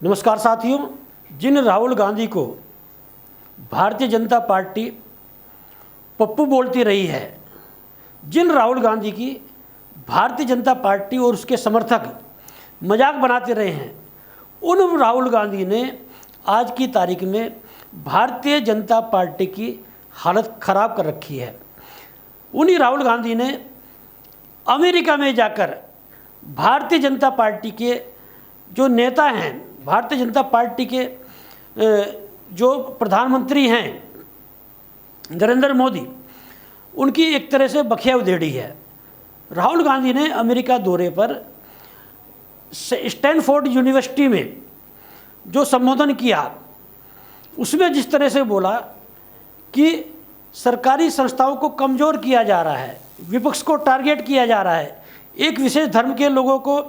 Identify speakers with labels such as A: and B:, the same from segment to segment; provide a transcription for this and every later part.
A: नमस्कार साथियों, जिन राहुल गांधी को भारतीय जनता पार्टी पप्पू बोलती रही है, जिन राहुल गांधी की भारतीय जनता पार्टी और उसके समर्थक मजाक बनाते रहे हैं, उन राहुल गांधी ने आज की तारीख में भारतीय जनता पार्टी की हालत ख़राब कर रखी है। उन्हीं राहुल गांधी ने अमेरिका में जाकर भारतीय जनता पार्टी के जो नेता हैं, भारतीय जनता पार्टी के जो प्रधानमंत्री हैं नरेंद्र मोदी, उनकी एक तरह से बखिया उधेड़ी है। राहुल गांधी ने अमेरिका दौरे पर स्टैनफोर्ड यूनिवर्सिटी में जो संबोधन किया, उसमें जिस तरह से बोला कि सरकारी संस्थाओं को कमज़ोर किया जा रहा है, विपक्ष को टारगेट किया जा रहा है, एक विशेष धर्म के लोगों को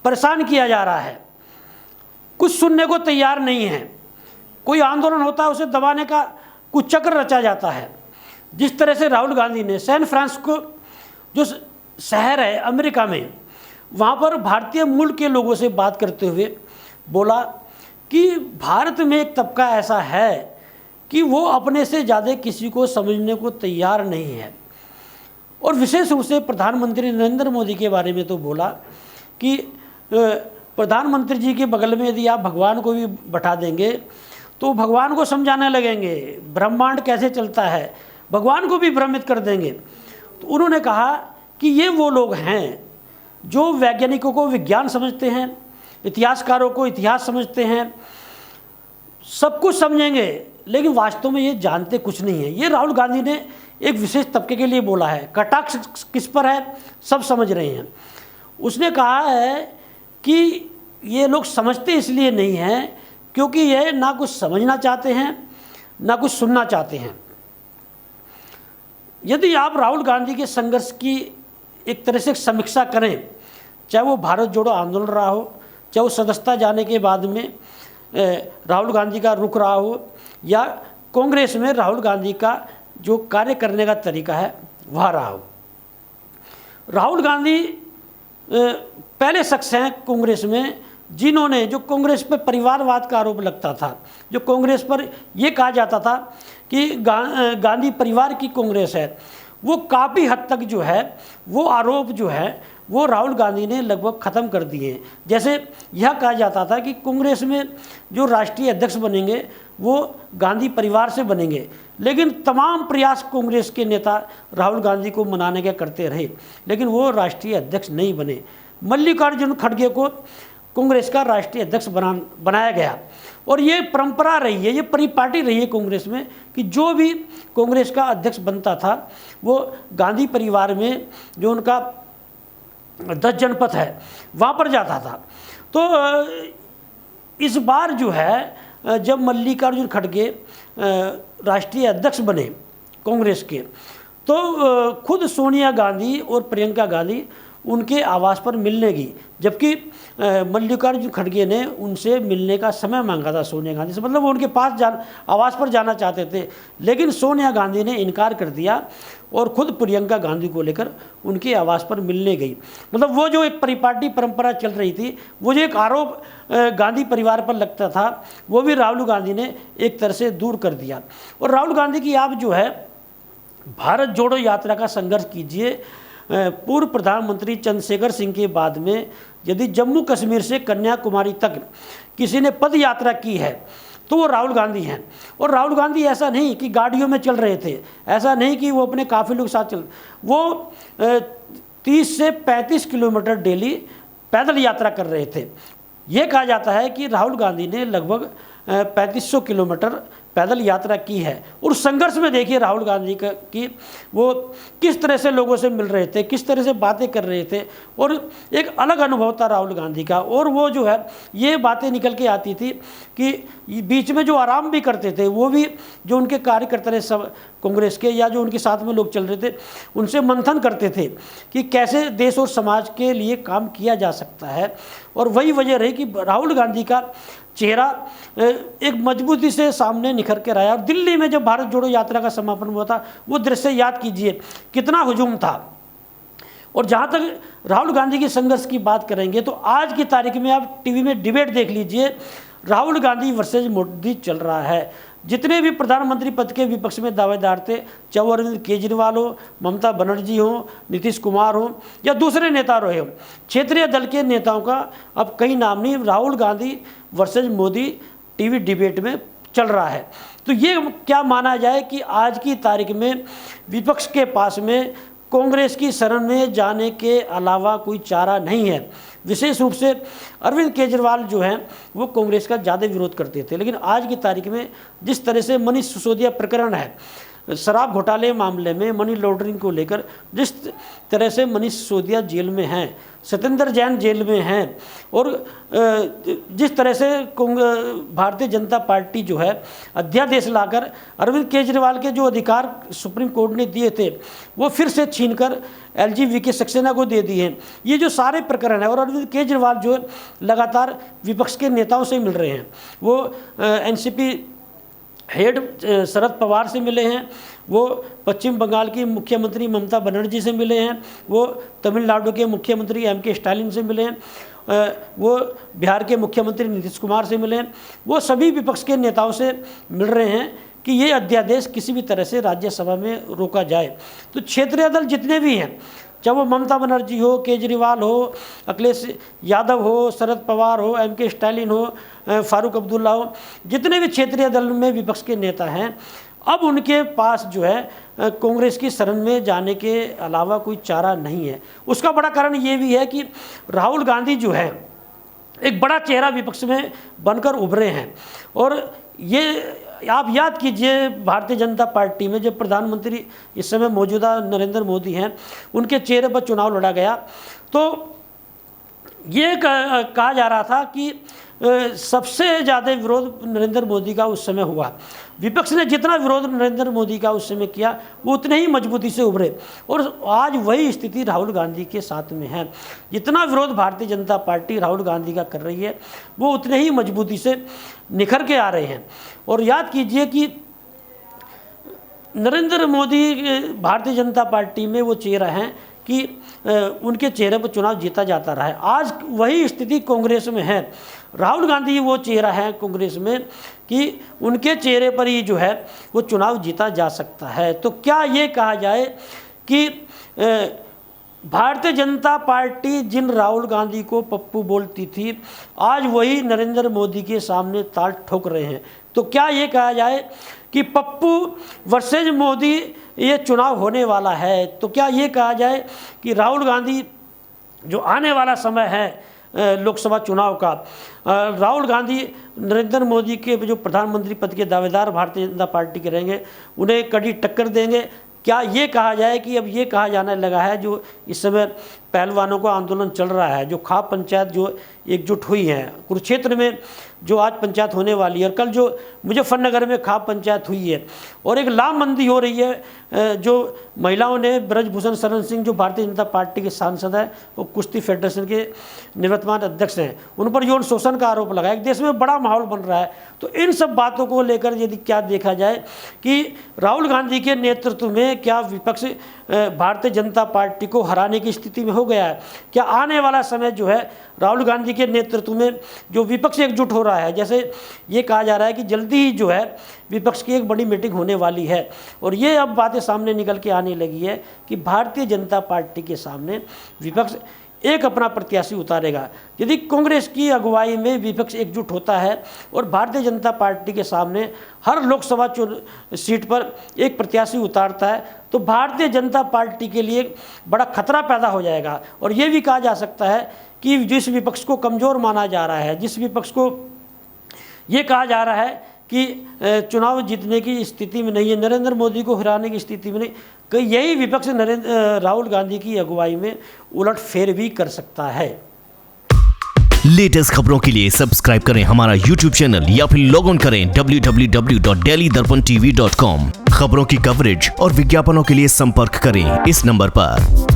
A: परेशान किया जा रहा है, कुछ सुनने को तैयार नहीं है, कोई आंदोलन होता है उसे दबाने का कुछ चक्र रचा जाता है। जिस तरह से राहुल गांधी ने सैन फ्रांसिस्को जो शहर है अमेरिका में, वहाँ पर भारतीय मूल के लोगों से बात करते हुए बोला कि भारत में एक तबका ऐसा है कि वो अपने से ज़्यादा किसी को समझने को तैयार नहीं है। और विशेष रूप से प्रधानमंत्री नरेंद्र मोदी के बारे में तो बोला कि प्रधानमंत्री जी के बगल में यदि आप भगवान को भी बैठा देंगे तो भगवान को समझाने लगेंगे ब्रह्मांड कैसे चलता है, भगवान को भी भ्रमित कर देंगे। तो उन्होंने कहा कि ये वो लोग हैं जो वैज्ञानिकों को विज्ञान समझते हैं, इतिहासकारों को इतिहास समझते हैं, सब कुछ समझेंगे, लेकिन वास्तव में ये जानते कुछ नहीं है। ये राहुल गांधी ने एक विशेष तबके के लिए बोला है। कटाक्ष किस पर है, सब समझ रहे हैं। उसने कहा है कि ये लोग समझते इसलिए नहीं हैं क्योंकि ये ना कुछ समझना चाहते हैं ना कुछ सुनना चाहते हैं। यदि आप राहुल गांधी के संघर्ष की एक तरह से समीक्षा करें, चाहे वो भारत जोड़ो आंदोलन रहा हो, चाहे वो सदस्यता जाने के बाद में राहुल गांधी का रुख रहा हो, या कांग्रेस में राहुल गांधी का जो कार्य करने का तरीका है वह रहा हो। राहुल गांधी पहले शख्स हैं कांग्रेस में जिन्होंने, जो कांग्रेस पर परिवारवाद का आरोप लगता था, जो कांग्रेस पर यह कहा जाता था कि गांधी परिवार की कांग्रेस है, वो काफ़ी हद तक जो है वो आरोप जो है वो राहुल गांधी ने लगभग ख़त्म कर दिए। जैसे यह कहा जाता था कि कांग्रेस में जो राष्ट्रीय अध्यक्ष बनेंगे वो गांधी परिवार से बनेंगे, लेकिन तमाम प्रयास कांग्रेस के नेता राहुल गांधी को मनाने के करते रहे, लेकिन वो राष्ट्रीय अध्यक्ष नहीं बने। मल्लिकार्जुन खड़गे को कांग्रेस का राष्ट्रीय अध्यक्ष बनाया गया, और ये परंपरा रही है, ये परिपाटी रही है कांग्रेस में कि जो भी कांग्रेस का अध्यक्ष बनता था वो गांधी परिवार में जो उनका 10 जनपद है वहाँ पर जाता था। तो इस बार जो है जब मल्लिकार्जुन खड़गे राष्ट्रीय अध्यक्ष बने कांग्रेस के, तो खुद सोनिया गांधी और प्रियंका गांधी उनके आवास पर मिलने गई, जबकि मल्लिकार्जुन खड़गे ने उनसे मिलने का समय मांगा था सोनिया गांधी से, मतलब वो उनके पास आवास पर जाना चाहते थे, लेकिन सोनिया गांधी ने इनकार कर दिया और खुद प्रियंका गांधी को लेकर उनके आवास पर मिलने गई। मतलब वो जो एक परिपाटी परंपरा चल रही थी, वो जो एक आरोप गांधी परिवार पर लगता था, वो भी राहुल गांधी ने एक तरह से दूर कर दिया। और राहुल गांधी की आप जो है भारत जोड़ो यात्रा का संघर्ष कीजिए। पूर्व प्रधानमंत्री चंद्रशेखर सिंह के बाद में यदि जम्मू कश्मीर से कन्याकुमारी तक किसी ने पद यात्रा की है तो वो राहुल गांधी हैं। और राहुल गांधी ऐसा नहीं कि गाड़ियों में चल रहे थे, ऐसा नहीं कि वो अपने काफिलों के साथ चल, वो 30 से 35 किलोमीटर डेली पैदल यात्रा कर रहे थे। ये कहा जाता है कि राहुल गांधी ने लगभग 3500 किलोमीटर पैदल यात्रा की है। और संघर्ष में देखिए राहुल गांधी का कि वो किस तरह से लोगों से मिल रहे थे, किस तरह से बातें कर रहे थे, और एक अलग अनुभव था राहुल गांधी का। और वो जो है ये बातें निकल के आती थी कि बीच में जो आराम भी करते थे वो भी जो उनके कार्यकर्ता थे सब कांग्रेस के या जो उनके साथ में लोग चल रहे थे उनसे मंथन करते थे कि कैसे देश और समाज के लिए काम किया जा सकता है। और वही वजह रही कि राहुल गांधी का चेहरा एक मजबूती से सामने निखर कर आया। और दिल्ली में जब भारत जोड़ो यात्रा का समापन हुआ था वो दृश्य याद कीजिए, कितना हुजूम था। और जहाँ तक राहुल गांधी के संघर्ष की बात करेंगे तो आज की तारीख में आप टीवी में डिबेट देख लीजिए, राहुल गांधी वर्सेज मोदी चल रहा है। जितने भी प्रधानमंत्री पद के विपक्ष में दावेदार थे, चाहे अरविंद केजरीवाल हो, ममता बनर्जी हो, नीतीश कुमार हो या दूसरे नेता रहे हो, क्षेत्रीय दल के नेताओं का अब कई नाम नहीं, Rahul Gandhi versus Modi TV debate में चल रहा है। तो ये क्या माना जाए कि आज की तारीख में विपक्ष के पास में कांग्रेस की शरण में जाने के अलावा कोई चारा नहीं है। विशेष रूप से अरविंद केजरीवाल जो हैं वो कांग्रेस का ज़्यादा विरोध करते थे, लेकिन आज की तारीख में जिस तरह से मनीष सिसोदिया प्रकरण है, शराब घोटाले मामले में मनी लॉन्ड्रिंग को लेकर जिस तरह से मनीष सिसोदिया जेल में हैं, सत्येंद्र जैन जेल में हैं, और जिस तरह से भारतीय जनता पार्टी जो है अध्यादेश लाकर अरविंद केजरीवाल के जो अधिकार सुप्रीम कोर्ट ने दिए थे वो फिर से छीनकर LGVK सक्सेना को दे दिए हैं। ये जो सारे प्रकरण है, और अरविंद केजरीवाल जो लगातार विपक्ष के नेताओं से मिल रहे हैं, वो NCP हेड शरद पवार से मिले हैं, वो पश्चिम बंगाल की मुख्यमंत्री ममता बनर्जी से मिले हैं, वो तमिलनाडु के मुख्यमंत्री M.K. स्टालिन से मिले हैं, वो बिहार के मुख्यमंत्री नीतीश कुमार से मिले हैं। वो सभी विपक्ष के नेताओं से मिल रहे हैं कि ये अध्यादेश किसी भी तरह से राज्यसभा में रोका जाए। तो क्षेत्रीय दल जितने भी हैं, चाहे वो ममता बनर्जी हो, केजरीवाल हो, अखिलेश यादव हो, शरद पवार हो, M.K. स्टालिन हो, फारूक अब्दुल्ला हो, जितने भी क्षेत्रीय दल में विपक्ष के नेता हैं, अब उनके पास जो है कांग्रेस की शरण में जाने के अलावा कोई चारा नहीं है। उसका बड़ा कारण ये भी है कि राहुल गांधी जो है एक बड़ा चेहरा विपक्ष में बनकर उभरे हैं। और ये आप याद कीजिए, भारतीय जनता पार्टी में जब प्रधानमंत्री इस समय मौजूदा नरेंद्र मोदी हैं, उनके चेहरे पर चुनाव लड़ा गया तो ये कहा जा रहा था कि सबसे ज़्यादा विरोध नरेंद्र मोदी का उस समय हुआ। विपक्ष ने जितना विरोध नरेंद्र मोदी का उस समय किया वो उतने ही मजबूती से उभरे, और आज वही स्थिति राहुल गांधी के साथ में है। जितना विरोध भारतीय जनता पार्टी राहुल गांधी का कर रही है वो उतने ही मजबूती से निखर के आ रहे हैं। और याद कीजिए कि नरेंद्र मोदी भारतीय जनता पार्टी में वो चेहरा हैं कि उनके चेहरे पर चुनाव जीता जाता रहा है। आज वही स्थिति कांग्रेस में है। राहुल गांधी वो चेहरा है कांग्रेस में कि उनके चेहरे पर ही जो है वो चुनाव जीता जा सकता है। तो क्या ये कहा जाए कि भारतीय जनता पार्टी जिन राहुल गांधी को पप्पू बोलती थी, आज वही नरेंद्र मोदी के सामने ताल ठोक रहे हैं। तो क्या ये कहा जाए कि पप्पू वर्सेज मोदी ये चुनाव होने वाला है? तो क्या ये कहा जाए कि राहुल गांधी जो आने वाला समय है लोकसभा चुनाव का, राहुल गांधी नरेंद्र मोदी के जो प्रधानमंत्री पद के दावेदार भारतीय जनता पार्टी के रहेंगे, उन्हें कड़ी टक्कर देंगे? क्या ये कहा जाए कि अब ये कहा जाने लगा है, जो इस समय पहलवानों का आंदोलन चल रहा है, जो खाप पंचायत जो एकजुट हुई है कुरुक्षेत्र में, जो आज पंचायत होने वाली है, और कल जो मुजफ्फरनगर में खाप पंचायत हुई है, और एक लामबंदी हो रही है जो महिलाओं ने, ब्रजभूषण शरण सिंह जो भारतीय जनता पार्टी के सांसद हैं, वो कुश्ती फेडरेशन के निवर्तमान अध्यक्ष हैं, उन पर यौन शोषण का आरोप लगा। एक देश में बड़ा माहौल बन रहा है। तो इन सब बातों को लेकर यदि क्या देखा जाए कि राहुल गांधी के नेतृत्व में क्या विपक्ष भारतीय जनता पार्टी को हराने की स्थिति में हो गया है? क्या आने वाला समय जो है राहुल गांधी के नेतृत्व में जो विपक्ष एकजुट हो रहा है, जैसे ये कहा जा रहा है कि जल्दी ही जो है विपक्ष की एक बड़ी मीटिंग होने वाली है, और ये अब बातें सामने निकल के आने लगी है कि भारतीय जनता पार्टी के सामने विपक्ष एक अपना प्रत्याशी उतारेगा। यदि कांग्रेस की अगुवाई में विपक्ष एकजुट होता है और भारतीय जनता पार्टी के सामने हर लोकसभा सीट पर एक प्रत्याशी उतारता है, तो भारतीय जनता पार्टी के लिए बड़ा खतरा पैदा हो जाएगा। और ये भी कहा जा सकता है कि जिस विपक्ष को कमज़ोर माना जा रहा है, जिस विपक्ष को ये कहा जा रहा है कि चुनाव जीतने की स्थिति में नहीं है, नरेंद्र मोदी को हराने की स्थिति में नहीं, कि यही विपक्ष राहुल गांधी की अगुवाई में उलटफेर भी कर सकता है।
B: लेटेस्ट खबरों के लिए सब्सक्राइब करें हमारा YouTube चैनल या फिर लॉग ऑन करें www.delhidarpantv.com। खबरों की कवरेज और विज्ञापनों के लिए संपर्क करें इस नंबर पर।